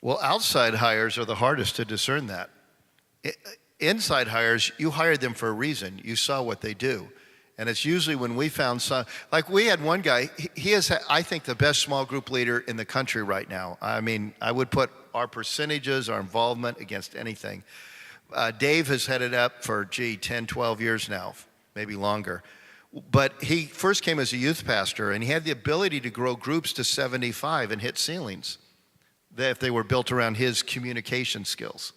Well, outside hires are the hardest to discern that. Inside hires, you hired them for a reason. You saw what they do. And it's usually when we found some, like we had one guy, he is, I think, the best small group leader in the country right now. I mean, I would put our percentages, our involvement against anything. Dave has headed up for, 10, 12 years now, maybe longer. But he first came as a youth pastor, and he had the ability to grow groups to 75 and hit ceilings if they were built around his communication skills.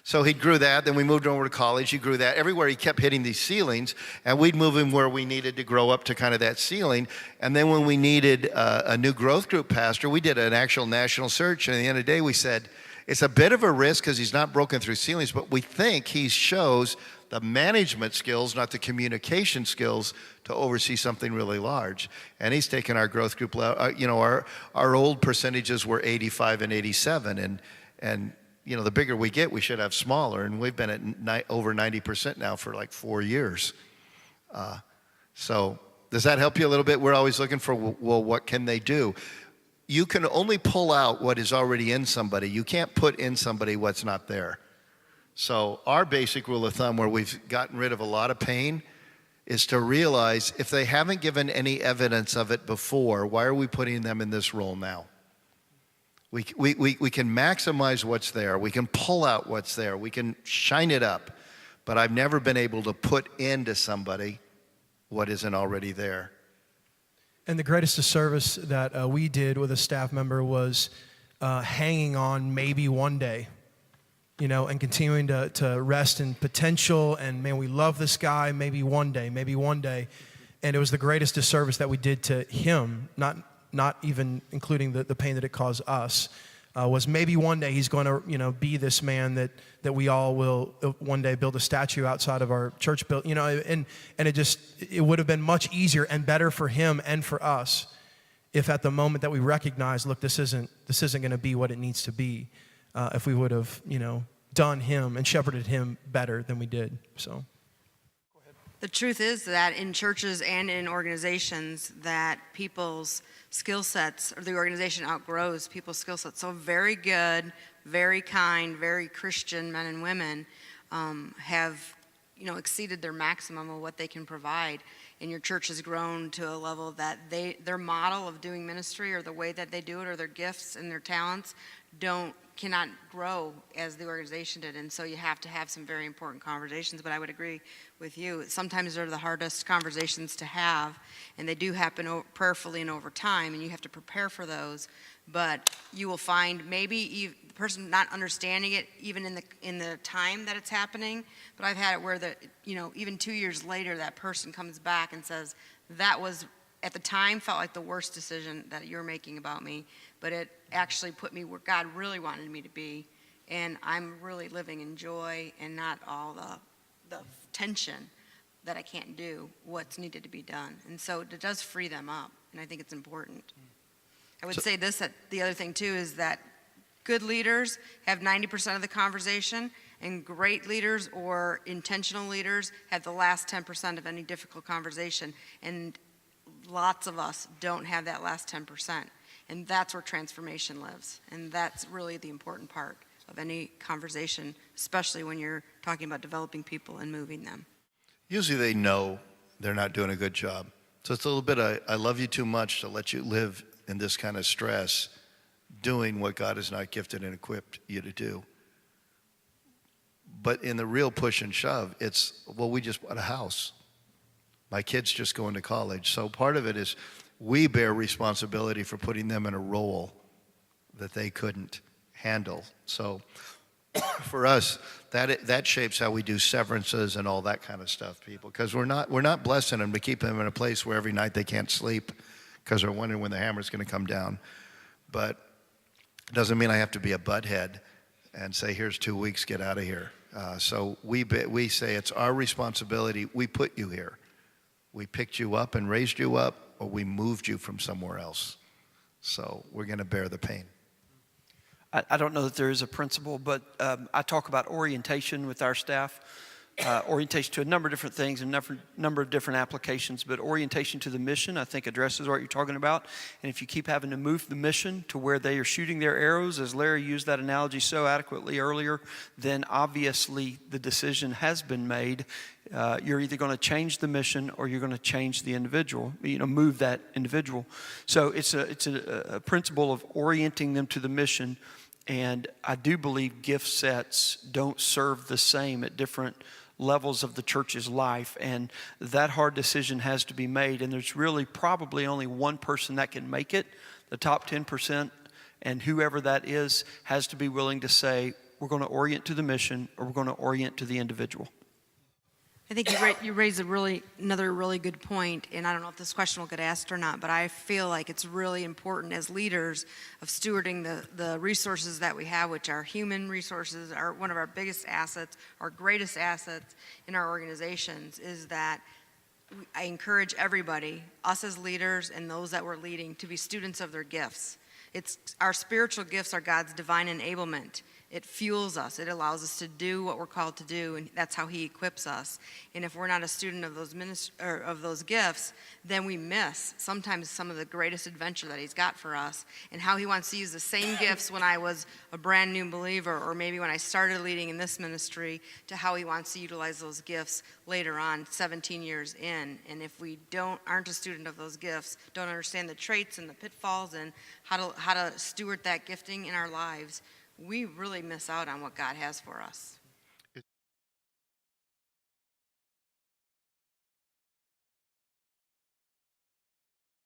So he grew that, then we moved over to college, he grew that. Everywhere he kept hitting these ceilings, and we'd move him where we needed to grow up to kind of that ceiling. And then when we needed a new growth group pastor, we did an actual national search, and at the end of the day, we said, it's a bit of a risk because he's not broken through ceilings, but we think he shows the management skills, not the communication skills, to oversee something really large. And he's taken our growth group, our old percentages were 85 and 87, and the bigger we get, we should have smaller, and we've been at over 90% now for like 4 years. So does that help you a little bit? We're always looking for, well, what can they do? You can only pull out what is already in somebody. You can't put in somebody what's not there. So our basic rule of thumb, where we've gotten rid of a lot of pain, is to realize if they haven't given any evidence of it before, why are we putting them in this role now? We can maximize what's there. We can pull out what's there. We can shine it up. But I've never been able to put into somebody what isn't already there. And the greatest disservice that we did with a staff member was hanging on maybe one day, and continuing to rest in potential. And man, we love this guy, maybe one day. And it was the greatest disservice that we did to him, not even including the pain that it caused us, was maybe one day he's going to, be this man that we all will one day build a statue outside of our church build, and it would have been much easier and better for him and for us if at the moment that we recognize, look, this isn't going to be what it needs to be, if we would have, done him and shepherded him better than we did. So. The truth is that in churches and in organizations that people's skill sets, or the organization outgrows people's skill sets. So very good, very kind, very Christian men and women have, exceeded their maximum of what they can provide. And your church has grown to a level that their model of doing ministry, or the way that they do it, or their gifts and their talents cannot grow as the organization did. And so you have to have some very important conversations. But I would agree with you. Sometimes they're the hardest conversations to have, and they do happen prayerfully and over time, and you have to prepare for those. But you will find maybe the person not understanding it even in the time that it's happening. But I've had it where even 2 years later, that person comes back and says, that was, at the time, felt like the worst decision that you're making about me, but it actually put me where God really wanted me to be, and I'm really living in joy and not all the tension that I can't do what's needed to be done. And so it does free them up, and I think it's important. I would say this, that the other thing too is that good leaders have 90% of the conversation, and great leaders or intentional leaders have the last 10% of any difficult conversation. And lots of us don't have that last 10%. And that's where transformation lives. And that's really the important part of any conversation, especially when you're talking about developing people and moving them. Usually they know they're not doing a good job. So it's a little bit of, I love you too much to let you live in this kind of stress, doing what God has not gifted and equipped you to do. But in the real push and shove, it's, well, we just bought a house. My kid's just going to college. So part of it is we bear responsibility for putting them in a role that they couldn't handle. So for us, that shapes how we do severances and all that kind of stuff, people, because we're not blessing them to keep them in a place where every night they can't sleep because they're wondering when the hammer's going to come down. But it doesn't mean I have to be a butthead and say, here's 2 weeks, get out of here. So we say it's our responsibility. We put you here. We picked you up and raised you up, or we moved you from somewhere else. So we're going to bear the pain. I don't know that there is a principle, but I talk about orientation with our staff. orientation to a number of different things and number of different applications, but orientation to the mission, I think, addresses what you're talking about. And if you keep having to move the mission to where they are shooting their arrows, as Larry used that analogy so adequately earlier, then obviously the decision has been made. You're either going to change the mission or you're going to change the individual, move that individual. So it's a principle of orienting them to the mission. And I do believe gift sets don't serve the same at different levels of the church's life, and that hard decision has to be made, and there's really probably only one person that can make it, the top 10%, and whoever that is has to be willing to say, we're going to orient to the mission or we're going to orient to the individual. I think you raised another really good point, and I don't know if this question will get asked or not, but I feel like it's really important as leaders of stewarding the resources that we have, which are human resources, are one of our biggest assets, our greatest assets in our organizations, is that I encourage everybody, us as leaders and those that we're leading, to be students of their gifts. Our spiritual gifts are God's divine enablement. It fuels us. It allows us to do what we're called to do, and that's how He equips us. And if we're not a student of those gifts, then we miss sometimes some of the greatest adventure that He's got for us, and how He wants to use the same gifts when I was a brand new believer, or maybe when I started leading in this ministry, to how He wants to utilize those gifts later on, 17 years in. And if we aren't a student of those gifts, don't understand the traits and the pitfalls and how to steward that gifting in our lives, we really miss out on what God has for us.